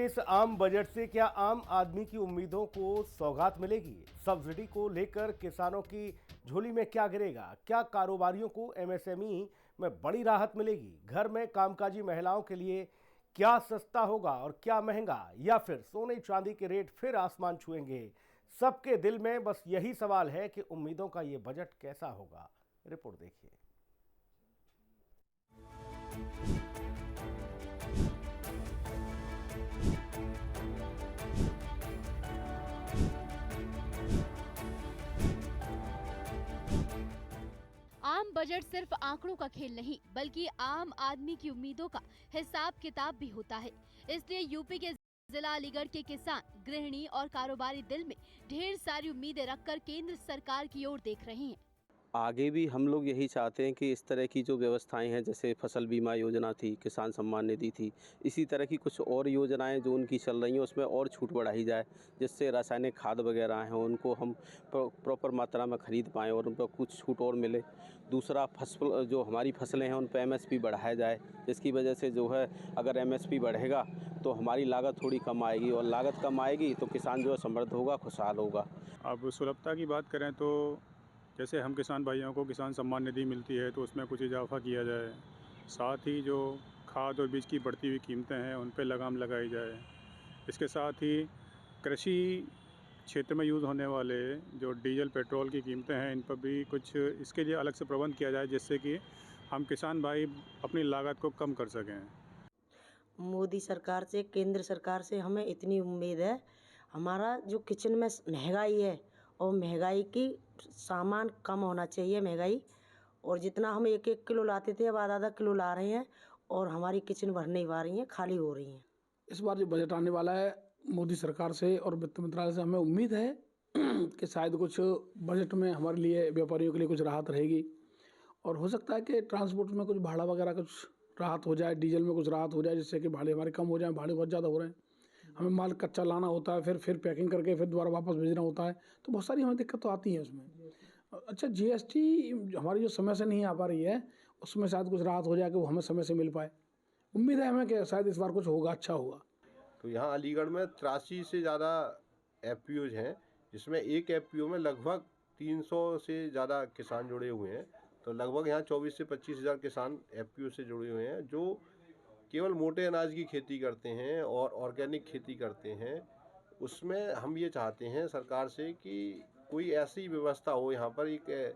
इस आम बजट से क्या आम आदमी की उम्मीदों को सौगात मिलेगी? सब्सिडी को लेकर किसानों की झोली में क्या गिरेगा? क्या कारोबारियों को एमएसएमई में बड़ी राहत मिलेगी? घर में कामकाजी महिलाओं के लिए क्या सस्ता होगा और क्या महंगा? या फिर सोने चांदी के रेट फिर आसमान छुएंगे? सबके दिल में बस यही सवाल है कि उम्मीदों का ये बजट कैसा होगा। रिपोर्ट देखिए। आम बजट सिर्फ आंकड़ों का खेल नहीं बल्कि आम आदमी की उम्मीदों का हिसाब किताब भी होता है। इसलिए यूपी के जिला अलीगढ़ के किसान, गृहिणी और कारोबारी दिल में ढेर सारी उम्मीदें रखकर केंद्र सरकार की ओर देख रहे हैं। आगे भी हम लोग यही चाहते हैं कि इस तरह की जो व्यवस्थाएं हैं, जैसे फसल बीमा योजना थी, किसान सम्मान निधि थी, इसी तरह की कुछ और योजनाएं जो उनकी चल रही हैं उसमें और छूट बढ़ाई जाए, जिससे रासायनिक खाद वगैरह हैं उनको हम प्रॉपर मात्रा में खरीद पाएँ और उन पर कुछ छूट और मिले। दूसरा, फसल जो हमारी फसलें हैं उन पर एमएसपी बढ़ाया जाए, जिसकी वजह से जो है अगर एमएसपी बढ़ेगा तो हमारी लागत थोड़ी कम आएगी और लागत कम आएगी तो किसान जो है समृद्ध होगा, खुशहाल होगा। अब सुलभता की बात करें तो जैसे हम किसान भाइयों को किसान सम्मान निधि मिलती है तो उसमें कुछ इजाफा किया जाए। साथ ही जो खाद और बीज की बढ़ती हुई कीमतें हैं उन पर लगाम लगाई जाए। इसके साथ ही कृषि क्षेत्र में यूज़ होने वाले जो डीजल पेट्रोल की कीमतें हैं इन पर भी कुछ इसके लिए अलग से प्रबंध किया जाए, जिससे कि हम किसान भाई अपनी लागत को कम कर सकें। मोदी सरकार से, केंद्र सरकार से हमें इतनी उम्मीद है। हमारा जो किचन में महंगाई है और महंगाई की सामान कम होना चाहिए महंगाई, और जितना हम 1-1 किलो लाते थे अब आधा-आधा किलो ला रहे हैं और हमारी किचन भर नहीं पा रही है, खाली हो रही हैं। इस बार जो बजट आने वाला है मोदी सरकार से और वित्त मंत्रालय से हमें उम्मीद है कि शायद कुछ बजट में हमारे लिए, व्यापारियों के लिए कुछ राहत रहेगी और हो सकता है कि ट्रांसपोर्ट में कुछ भाड़ा वगैरह कुछ राहत हो जाए, डीजल में कुछ राहत हो जाए, जिससे कि भाड़े हमारे कम हो जाए। भाड़े बहुत ज़्यादा हो रहे हैं, हमें माल कच्चा लाना होता है, फिर पैकिंग करके फिर दोबारा वापस भेजना होता है, तो बहुत सारी हमें दिक्कत तो आती है उसमें। अच्छा, जीएसटी हमारी जो समय से नहीं आ पा रही है उसमें शायद कुछ राहत हो जाए कि वो हमें समय से मिल पाए। उम्मीद है हमें कि शायद इस बार कुछ होगा, अच्छा होगा। तो यहाँ अलीगढ़ में 83 से ज़्यादा एफपीओज हैं, जिसमें एक एफपीओ में लगभग 300 से ज़्यादा किसान जुड़े हुए हैं। तो लगभग यहाँ 24 से 25 हज़ार किसान एफपीओ से जुड़े हुए हैं जो केवल मोटे अनाज की खेती करते हैं और ऑर्गेनिक खेती करते हैं। उसमें हम ये चाहते हैं सरकार से कि कोई ऐसी व्यवस्था हो, यहाँ पर एक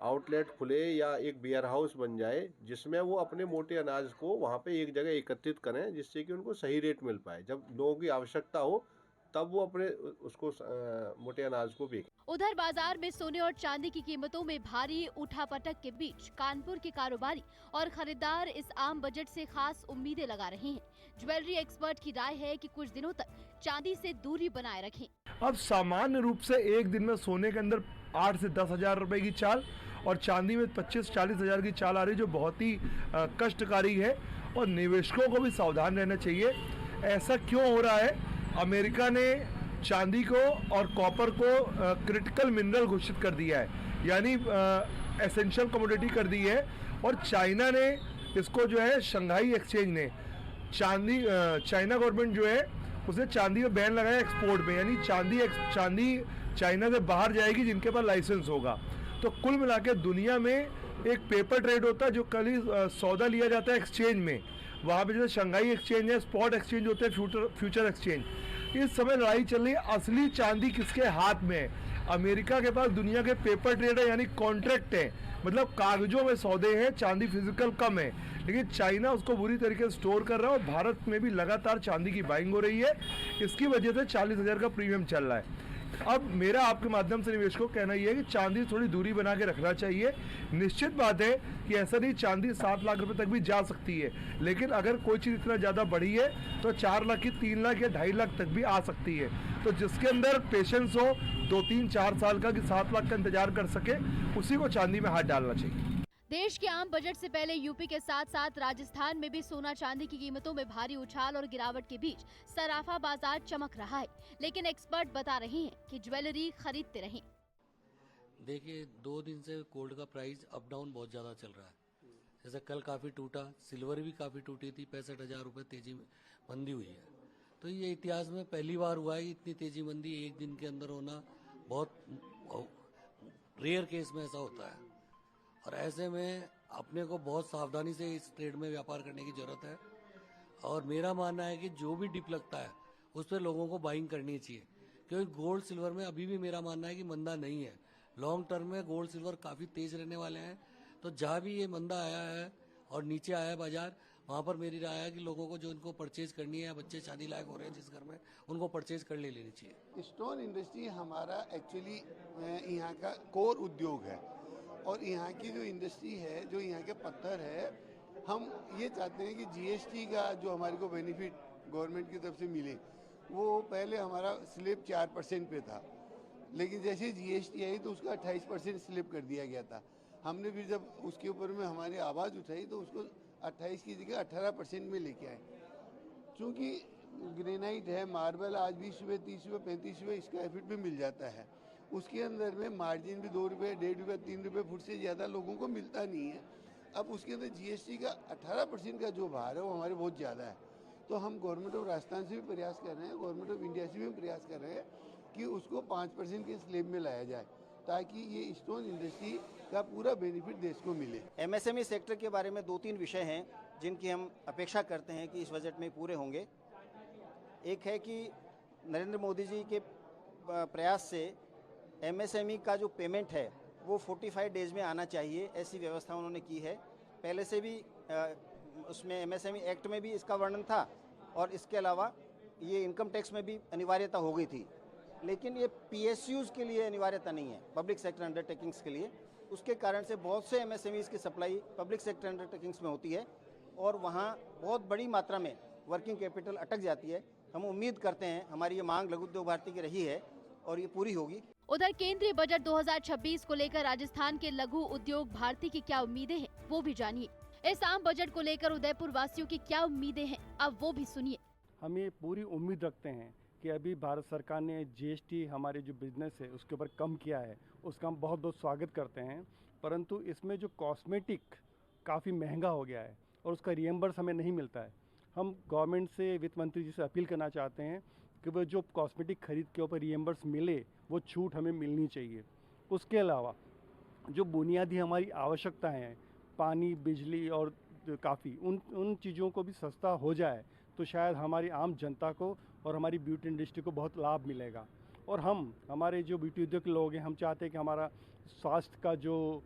आउटलेट खुले या एक वेयर हाउस बन जाए जिसमें वो अपने मोटे अनाज को वहाँ पे एक जगह एकत्रित करें, जिससे कि उनको सही रेट मिल पाए। जब लोगों की आवश्यकता हो तब वो अपने उसको मोटे अनाज को बेचें। उधर बाजार में सोने और चांदी की कीमतों में भारी उठापटक के बीच कानपुर के कारोबारी और खरीदार इस आम बजट से खास उम्मीदें लगा रहे हैं। ज्वेलरी एक्सपर्ट की राय है कि कुछ दिनों तक चांदी से दूरी बनाए रखें। अब सामान्य रूप से एक दिन में सोने के अंदर 8 से 10 हजार रुपए की चाल और चांदी में 25-40 हजार की चाल आ रही, जो बहुत ही कष्टकारी है और निवेशकों को भी सावधान रहना चाहिए। ऐसा क्यों हो रहा है? अमेरिका ने चांदी को और कॉपर को क्रिटिकल मिनरल घोषित कर दिया है, यानी एसेंशियल कमोडिटी कर दी है, और चाइना ने इसको जो है शंघाई एक्सचेंज ने चाइना गवर्नमेंट जो है उसने चांदी में बैन लगाया एक्सपोर्ट में, यानी चांदी चाइना से बाहर जाएगी जिनके पास लाइसेंस होगा। तो कुल मिलाकर दुनिया में एक पेपर ट्रेड होता है जो कल ही सौदा लिया जाता है एक्सचेंज में, वहाँ पे जो शंघाई एक्सचेंज है, स्पॉट एक्सचेंज होते हैं, फ्यूचर एक्सचेंज। इस समय लड़ाई चल रही है, असली चांदी किसके हाथ में है? अमेरिका के पास दुनिया के पेपर ट्रेड है, यानी कॉन्ट्रैक्ट है, मतलब कागजों में सौदे हैं, चांदी फिजिकल कम है, लेकिन चाइना उसको बुरी तरीके से स्टोर कर रहा है और भारत में भी लगातार चांदी की बाइंग हो रही है। इसकी वजह से 40 हजार का प्रीमियम चल रहा है। अब मेरा आपके माध्यम से निवेशकों को कहना यह है कि चांदी थोड़ी दूरी बना के रखना चाहिए। निश्चित बात है कि ऐसा नहीं, चांदी 7 लाख रुपए तक भी जा सकती है, लेकिन अगर कोई चीज़ इतना ज़्यादा बढ़ी है तो 4 लाख की 3 लाख या 2.5 लाख तक भी आ सकती है। तो जिसके अंदर पेशेंस हो 2-3-4 साल का कि 7 लाख का इंतजार कर सके, उसी को चांदी में हाथ डालना चाहिए। देश के आम बजट से पहले यूपी के साथ साथ राजस्थान में भी सोना चांदी की कीमतों में भारी उछाल और गिरावट के बीच सराफा बाजार चमक रहा है, लेकिन एक्सपर्ट बता रहे हैं कि ज्वेलरी खरीदते रहें। देखिए, 2 दिन से गोल्ड का प्राइस अप डाउन बहुत ज्यादा चल रहा है। जैसे कल काफी टूटा, सिल्वर भी काफी टूटी थी, 65,000 रुपए तेजी में मंदी हुई है। तो ये इतिहास में पहली बार हुआ है कि इतनी तेजी मंदी एक दिन के अंदर होना बहुत रेयर केस में ऐसा होता है। और ऐसे में अपने को बहुत सावधानी से इस ट्रेड में व्यापार करने की जरूरत है। और मेरा मानना है कि जो भी डिप लगता है उस पर लोगों को बाइंग करनी चाहिए, क्योंकि गोल्ड सिल्वर में अभी भी मेरा मानना है कि मंदा नहीं है। लॉन्ग टर्म में गोल्ड सिल्वर काफ़ी तेज रहने वाले हैं। तो जहाँ भी ये मंदा आया है और नीचे आया है बाजार, वहाँ पर मेरी राय है कि लोगों को जो इनको परचेज करनी है, बच्चे शादी लायक हो रहे हैं जिस घर में, उनको परचेज कर लेनी चाहिए। स्टोन इंडस्ट्री हमारा एक्चुअली यहाँ का कोर उद्योग है और यहाँ की जो इंडस्ट्री है, जो यहाँ के पत्थर है, हम ये चाहते हैं कि जीएसटी का जो हमारे को बेनिफिट गवर्नमेंट की तरफ से मिले, वो पहले हमारा स्लैब 4% पे था, लेकिन जैसे जीएसटी आई तो उसका 28% स्लैब कर दिया गया था। हमने फिर जब उसके ऊपर में हमारी आवाज़ उठाई तो उसको 28 की जगह 18% में लेके आए। चूँकि ग्रेनाइट है, मार्बल आज 20 रुपये, 30 रुपये, 35 रुपये स्क्वायर फीट पे मिल जाता है। उसके अंदर में मार्जिन भी 2 रुपये, 1.5 रुपये, 3 रुपये फुट से ज़्यादा लोगों को मिलता नहीं है। अब उसके अंदर जीएसटी का 18% का जो भार है वो हमारे बहुत ज़्यादा है। तो हम गवर्नमेंट ऑफ राजस्थान से भी प्रयास कर रहे हैं, गवर्नमेंट ऑफ इंडिया से भी प्रयास कर रहे हैं कि उसको 5% के स्लैब में लाया जाए, ताकि ये स्टोन इंडस्ट्री का पूरा बेनिफिट देश को मिले। एमएसएमई सेक्टर के बारे में 2-3 विषय हैं जिनकी हम अपेक्षा करते हैं कि इस बजट में पूरे होंगे। एक है कि नरेंद्र मोदी जी के प्रयास से एमएसएमई का जो पेमेंट है वो 45 डेज में आना चाहिए, ऐसी व्यवस्था उन्होंने की है। पहले से भी उसमें एमएसएमई एक्ट में भी इसका वर्णन था और इसके अलावा ये इनकम टैक्स में भी अनिवार्यता हो गई थी, लेकिन ये पीएसयूज़ के लिए अनिवार्यता नहीं है, पब्लिक सेक्टर अंडरटेकिंग्स के लिए। उसके कारण से बहुत से एमएसएमईज़ की सप्लाई पब्लिक सेक्टर अंडरटेकिंग्स में होती है और वहाँ बहुत बड़ी मात्रा में वर्किंग कैपिटल अटक जाती है। हम उम्मीद करते हैं, हमारी ये मांग लघु उद्योग भारती की रही है और ये पूरी होगी। उधर केंद्रीय बजट 2026 को लेकर राजस्थान के लघु उद्योग भारती की क्या उम्मीदें हैं, वो भी जानिए। इस आम बजट को लेकर उदयपुर वासियों की क्या उम्मीदें हैं, अब वो भी सुनिए। हम ये पूरी उम्मीद रखते हैं कि अभी भारत सरकार ने जीएसटी हमारे जो बिजनेस है उसके ऊपर कम किया है, उसका हम बहुत बहुत स्वागत करते हैं। परंतु इसमें जो कॉस्मेटिक काफ़ी महंगा हो गया है और उसका रिएम्बर्स हमें नहीं मिलता है। हम गवर्नमेंट से, वित्त मंत्री जी से अपील करना चाहते हैं कि वो जो कॉस्मेटिक खरीद के ऊपर रिएम्बर्स मिले, वो छूट हमें मिलनी चाहिए। उसके अलावा जो बुनियादी हमारी आवश्यकताएं हैं, पानी, बिजली और काफ़ी, उन चीज़ों को भी सस्ता हो जाए तो शायद हमारी आम जनता को और हमारी ब्यूटी इंडस्ट्री को बहुत लाभ मिलेगा। और हमारे जो ब्यूटी उद्योग के लोग हैं, हम चाहते हैं कि हमारा स्वास्थ्य का जो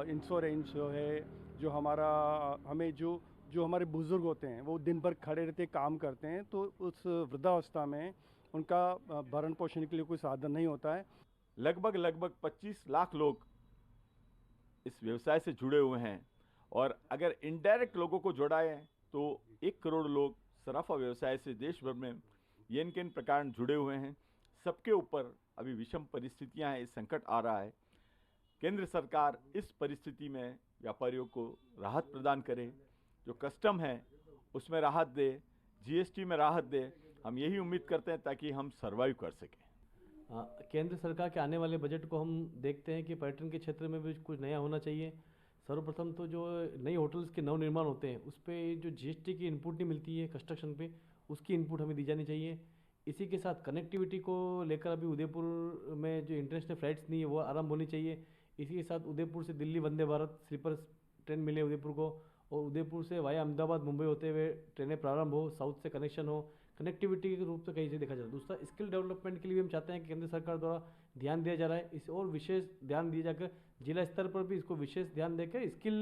इंश्योरेंस है, जो हमें जो हमारे बुज़ुर्ग होते हैं वो दिन भर खड़े रहते काम करते हैं, तो उस वृद्धावस्था में उनका भरण पोषण के लिए कोई साधन नहीं होता है। लगभग 25 लाख लोग इस व्यवसाय से जुड़े हुए हैं और अगर इनडायरेक्ट लोगों को जोड़ाएं तो 1 करोड़ लोग सराफा व्यवसाय से देश भर में ये किन प्रकार जुड़े हुए हैं। सबके ऊपर अभी विषम परिस्थितियां हैं, संकट आ रहा है। केंद्र सरकार इस परिस्थिति में व्यापारियों को राहत प्रदान करे, जो कस्टम है उसमें राहत दे, जीएसटी में राहत दे। हम यही उम्मीद करते हैं ताकि हम सर्वाइव कर सकें। केंद्र सरकार के आने वाले बजट को हम देखते हैं कि पर्यटन के क्षेत्र में भी कुछ नया होना चाहिए। सर्वप्रथम तो जो नई होटल्स के नव निर्माण होते हैं उस पर जो जीएसटी की इनपुट नहीं मिलती है कंस्ट्रक्शन पे, उसकी इनपुट हमें दी जानी चाहिए। इसी के साथ कनेक्टिविटी को लेकर अभी उदयपुर में जो इंटरनेशनल फ्लाइट्स नहीं है वो आरंभ होनी चाहिए। इसी के साथ उदयपुर से दिल्ली वंदे भारत स्लीपर ट्रेन मिले उदयपुर को, और उदयपुर से वाया अहमदाबाद मुंबई होते हुए ट्रेनें प्रारंभ हो, साउथ से कनेक्शन हो, कनेक्टिविटी के रूप से कहीं से देखा जाए। दूसरा, स्किल डेवलपमेंट के लिए भी हम चाहते हैं कि केंद्र सरकार द्वारा ध्यान दिया जा रहा है, इस और विशेष ध्यान दिया जाकर जिला स्तर पर भी इसको विशेष ध्यान देकर स्किल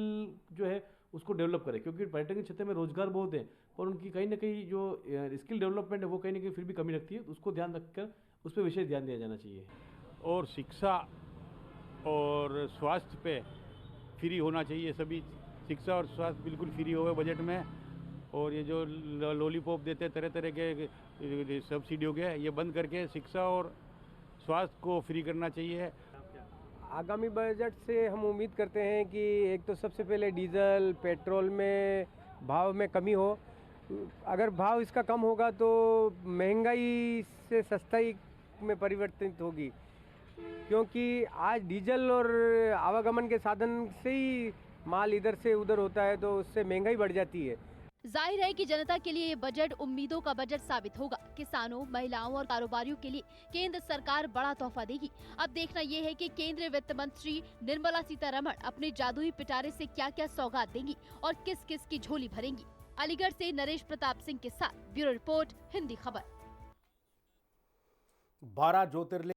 जो है उसको डेवलप करें, क्योंकि पर्यटन के क्षेत्र में रोजगार बहुत है पर उनकी कहीं ना कहीं जो स्किल डेवलपमेंट है वो कहीं ना कहीं फिर भी कमी रखती है, उसको ध्यान रखकर उस पर विशेष ध्यान दिया जाना चाहिए। और शिक्षा और स्वास्थ्य पे फ्री होना चाहिए, सभी शिक्षा और स्वास्थ्य बिल्कुल फ्री हो गए बजट में। और ये जो लॉलीपॉप देते तरह तरह के सब्सिडी हो गया, ये बंद करके शिक्षा और स्वास्थ्य को फ्री करना चाहिए। आगामी बजट से हम उम्मीद करते हैं कि एक तो सबसे पहले डीजल पेट्रोल में भाव में कमी हो। अगर भाव इसका कम होगा तो महंगाई से सस्ताई में परिवर्तित होगी, क्योंकि आज डीजल और आवागमन के साधन से ही माल इधर से उधर होता है तो उससे महंगाई बढ़ जाती है। जाहिर है कि जनता के लिए ये बजट उम्मीदों का बजट साबित होगा। किसानों, महिलाओं और कारोबारियों के लिए केंद्र सरकार बड़ा तोहफा देगी। अब देखना ये है कि केंद्रीय वित्त मंत्री निर्मला सीतारमण अपने जादुई पिटारे से क्या क्या सौगात देंगी और किस किस की झोली भरेंगी। अलीगढ़ से नरेश प्रताप सिंह के साथ ब्यूरो रिपोर्ट, हिंदी खबर। 12 ज्योतिर्लिंग